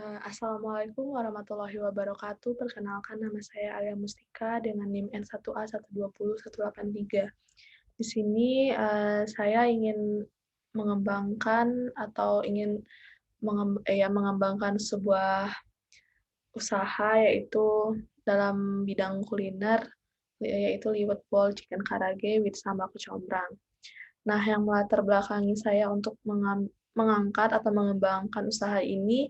Assalamualaikum warahmatullahi wabarakatuh. Perkenalkan nama saya Alia Mustika dengan NIM N1A120.183. Di sini, saya ingin mengembangkan atau ingin mengembangkan sebuah usaha, yaitu dalam bidang kuliner, yaitu liwet bol chicken karage with sambal kecombrang. Nah, yang melatar belakangi saya untuk mengangkat atau mengembangkan usaha ini,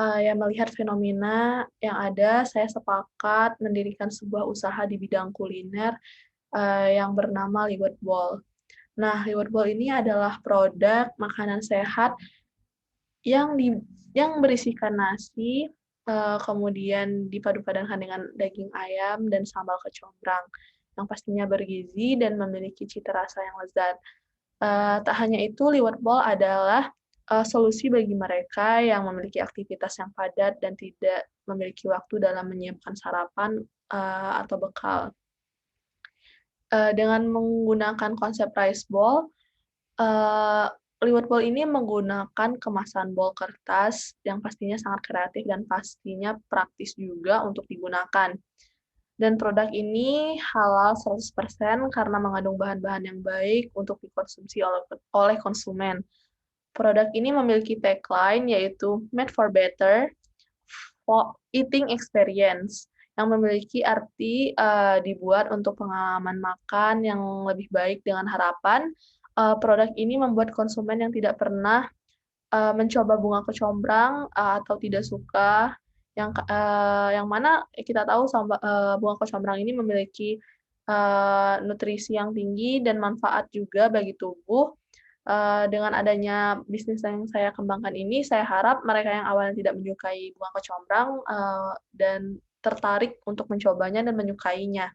ya melihat fenomena yang ada, saya sepakat mendirikan sebuah usaha di bidang kuliner, yang bernama Liwet Bol. Nah, Liwet Bol ini adalah produk makanan sehat yang berisikan nasi, kemudian dipadu-padankan dengan daging ayam dan sambal kecombrang, yang pastinya bergizi dan memiliki cita rasa yang lezat. Tak hanya itu, liwet bol adalah, solusi bagi mereka yang memiliki aktivitas yang padat dan tidak memiliki waktu dalam menyiapkan sarapan, atau bekal. Dengan menggunakan konsep rice bowl, eee, liwet bowl ini menggunakan kemasan bol kertas yang pastinya sangat kreatif dan pastinya praktis juga untuk digunakan. Dan produk ini halal 100% karena mengandung bahan-bahan yang baik untuk dikonsumsi oleh konsumen. Produk ini memiliki tagline yaitu "Made for Better for Eating Experience", yang memiliki arti, dibuat untuk pengalaman makan yang lebih baik dengan harapan, produk ini membuat konsumen yang tidak pernah, mencoba bunga kecombrang, atau tidak suka yang mana kita tahu bunga kecombrang ini memiliki, nutrisi yang tinggi dan manfaat juga bagi tubuh. Dengan adanya bisnis yang saya kembangkan ini, saya harap mereka yang awalnya tidak menyukai bunga kecombrang, dan tertarik untuk mencobanya dan menyukainya.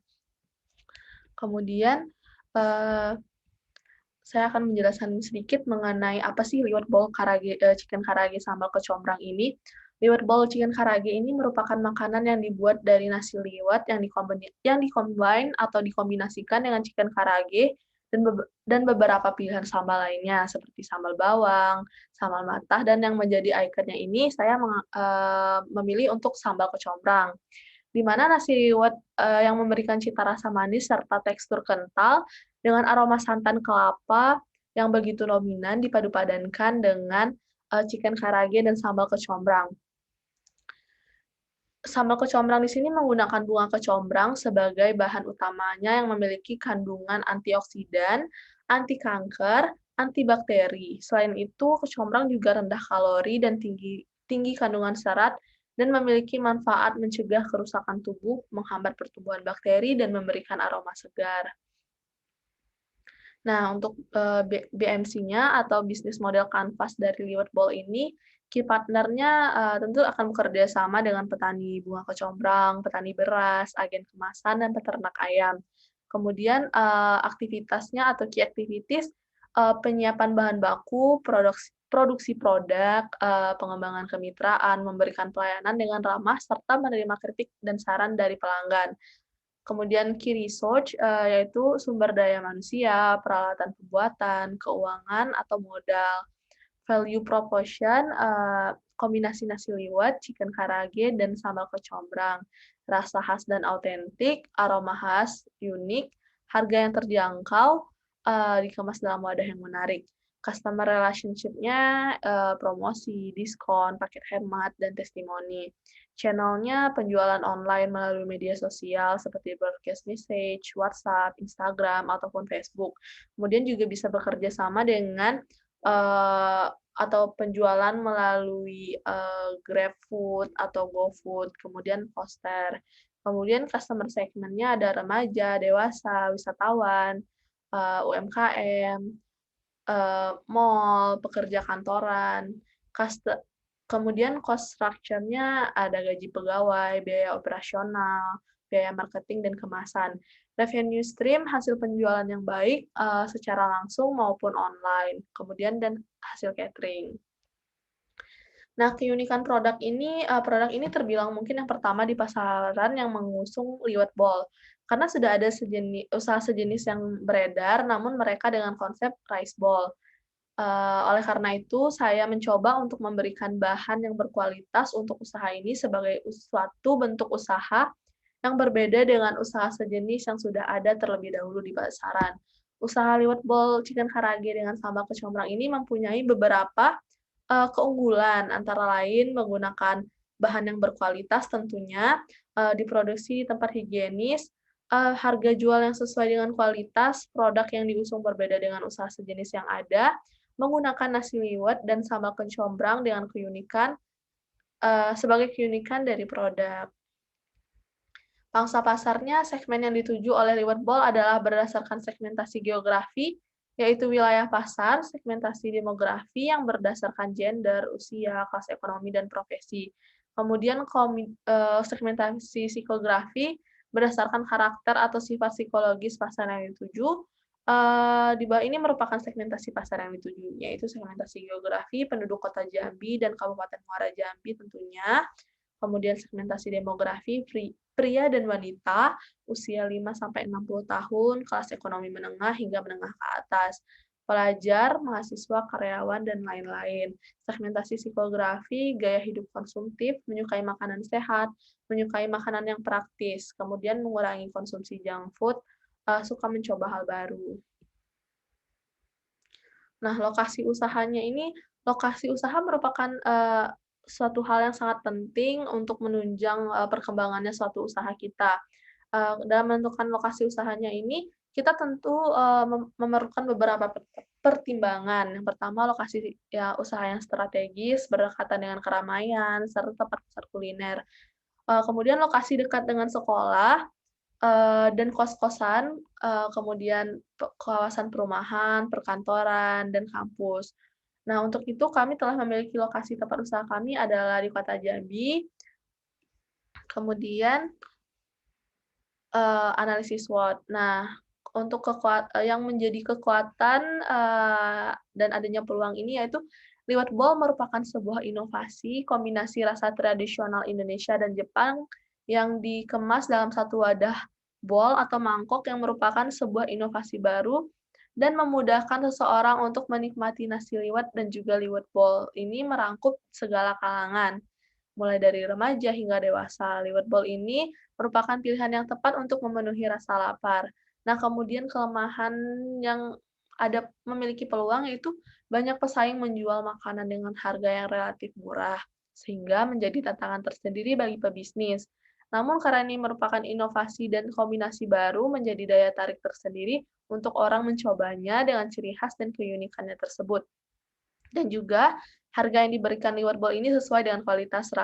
Kemudian, eee, saya akan menjelaskan sedikit mengenai apa sih liwet bowl chicken karage sambal kecombrang ini. Liwet bowl chicken karage ini merupakan makanan yang dibuat dari nasi liwet yang di-combine atau dikombinasikan dengan chicken karage dan beberapa pilihan sambal lainnya seperti sambal bawang, sambal matah, dan yang menjadi ikonnya ini saya memilih untuk sambal kecombrang. Di mana nasi liwet, yang memberikan cita rasa manis serta tekstur kental dengan aroma santan kelapa yang begitu dominan dipadu-padankan dengan, chicken karage dan sambal kecombrang. Sambal kecombrang di sini menggunakan bunga kecombrang sebagai bahan utamanya yang memiliki kandungan antioksidan, anti kanker, antibakteri. Selain itu, kecombrang juga rendah kalori dan tinggi tinggi kandungan serat dan memiliki manfaat mencegah kerusakan tubuh, menghambat pertumbuhan bakteri, dan memberikan aroma segar. Nah, untuk, BMC-nya atau bisnis model kanvas dari Liwet Ball ini, key partner-nya, tentu akan bekerja sama dengan petani bunga kecombrang, petani beras, agen kemasan, dan peternak ayam. Kemudian, aktivitasnya atau key activities, penyiapan bahan baku, produksi produk, pengembangan kemitraan, memberikan pelayanan dengan ramah, serta menerima kritik dan saran dari pelanggan. Kemudian key research, yaitu sumber daya manusia, peralatan pembuatan, keuangan atau modal. Value proposition, kombinasi nasi liwet, chicken karage, dan sambal kecombrang. Rasa khas dan autentik, aroma khas, unik, harga yang terjangkau, dikemas dalam wadah yang menarik. Customer relationship-nya, promosi, diskon, paket hemat, dan testimoni. Channel-nya penjualan online melalui media sosial seperti broadcast message, WhatsApp, Instagram, ataupun Facebook. Kemudian juga bisa bekerja sama dengan atau penjualan melalui, GrabFood atau GoFood, kemudian poster. Kemudian customer segment-nya ada remaja, dewasa, wisatawan, UMKM, mall, pekerja kantoran, kaste kemudian cost structure-nya ada gaji pegawai, biaya operasional, biaya marketing, dan kemasan. Revenue stream hasil penjualan yang baik, secara langsung maupun online, kemudian dan hasil catering. Nah, keunikan produk ini terbilang mungkin yang pertama di pasaran yang mengusung liwet bol. Karena sudah ada usaha sejenis yang beredar, namun mereka dengan konsep rice ball. Oleh karena itu, saya mencoba untuk memberikan bahan yang berkualitas untuk usaha ini sebagai suatu bentuk usaha yang berbeda dengan usaha sejenis yang sudah ada terlebih dahulu di pasaran. Usaha liwet bol chicken karage dengan sambal kecombrang ini mempunyai beberapa, keunggulan, antara lain menggunakan bahan yang berkualitas tentunya, diproduksi di tempat higienis, harga jual yang sesuai dengan kualitas, produk yang diusung berbeda dengan usaha sejenis yang ada, menggunakan nasi liwet dan sambal kecombrang dengan keunikan, sebagai keunikan dari produk. Pangsa pasarnya, segmen yang dituju oleh liwet bol adalah berdasarkan segmentasi geografi, yaitu wilayah pasar, segmentasi demografi yang berdasarkan gender, usia, kelas ekonomi, dan profesi. Kemudian segmentasi psikografi berdasarkan karakter atau sifat psikologis pasar yang dituju. Di bawah ini merupakan segmentasi pasar yang dituju, yaitu segmentasi geografi, penduduk kota Jambi dan Kabupaten Muara Jambi tentunya. Kemudian segmentasi demografi pria dan wanita, usia 5 sampai 60 tahun, kelas ekonomi menengah hingga menengah ke atas, pelajar, mahasiswa, karyawan, dan lain-lain. Segmentasi psikografi, gaya hidup konsumtif, menyukai makanan sehat, menyukai makanan yang praktis, kemudian mengurangi konsumsi junk food, suka mencoba hal baru. Nah, lokasi usaha merupakan, suatu hal yang sangat penting untuk menunjang, perkembangannya suatu usaha kita. Dalam menentukan lokasi usahanya ini, kita tentu, memerlukan beberapa pertimbangan. Yang pertama, lokasi ya usaha yang strategis, berdekatan dengan keramaian, serta pasar kuliner. Kemudian lokasi dekat dengan sekolah, dan kos-kosan, kemudian kawasan perumahan, perkantoran, dan kampus. Nah, untuk itu kami telah memiliki lokasi tempat usaha kami adalah di Kota Jambi, kemudian, analisis SWOT. Nah, untuk yang menjadi kekuatan, dan adanya peluang ini yaitu liwet bol merupakan sebuah inovasi kombinasi rasa tradisional Indonesia dan Jepang yang dikemas dalam satu wadah bol atau mangkok yang merupakan sebuah inovasi baru dan memudahkan seseorang untuk menikmati nasi liwet dan juga liwet bol. Ini merangkup segala kalangan, mulai dari remaja hingga dewasa. Liwet bol ini merupakan pilihan yang tepat untuk memenuhi rasa lapar. Nah, kemudian kelemahan yang memiliki peluang yaitu banyak pesaing menjual makanan dengan harga yang relatif murah, sehingga menjadi tantangan tersendiri bagi pebisnis. Namun karena ini merupakan inovasi dan kombinasi baru menjadi daya tarik tersendiri untuk orang mencobanya dengan ciri khas dan keunikannya tersebut. Dan juga harga yang diberikan liwet bol ini sesuai dengan kualitas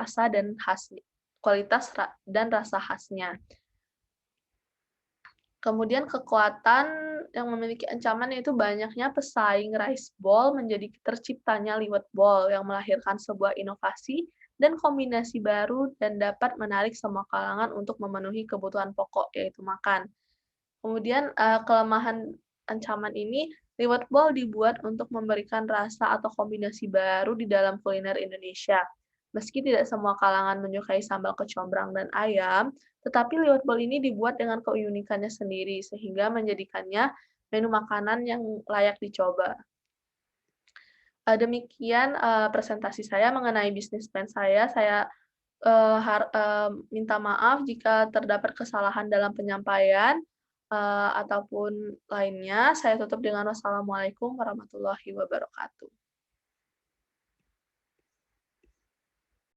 dan rasa khasnya. Kemudian kekuatan yang memiliki ancaman yaitu banyaknya pesaing rice ball menjadi terciptanya liwet ball yang melahirkan sebuah inovasi dan kombinasi baru dan dapat menarik semua kalangan untuk memenuhi kebutuhan pokok yaitu makan. Kemudian, kelemahan ancaman ini, liwet bol dibuat untuk memberikan rasa atau kombinasi baru di dalam kuliner Indonesia. Meski tidak semua kalangan menyukai sambal kecombrang dan ayam, tetapi liwet bol ini dibuat dengan keunikannya sendiri, sehingga menjadikannya menu makanan yang layak dicoba. Demikian, presentasi saya mengenai bisnis plan saya. Saya, minta maaf jika terdapat kesalahan dalam penyampaian, ataupun lainnya. Saya tutup dengan wassalamualaikum warahmatullahi wabarakatuh.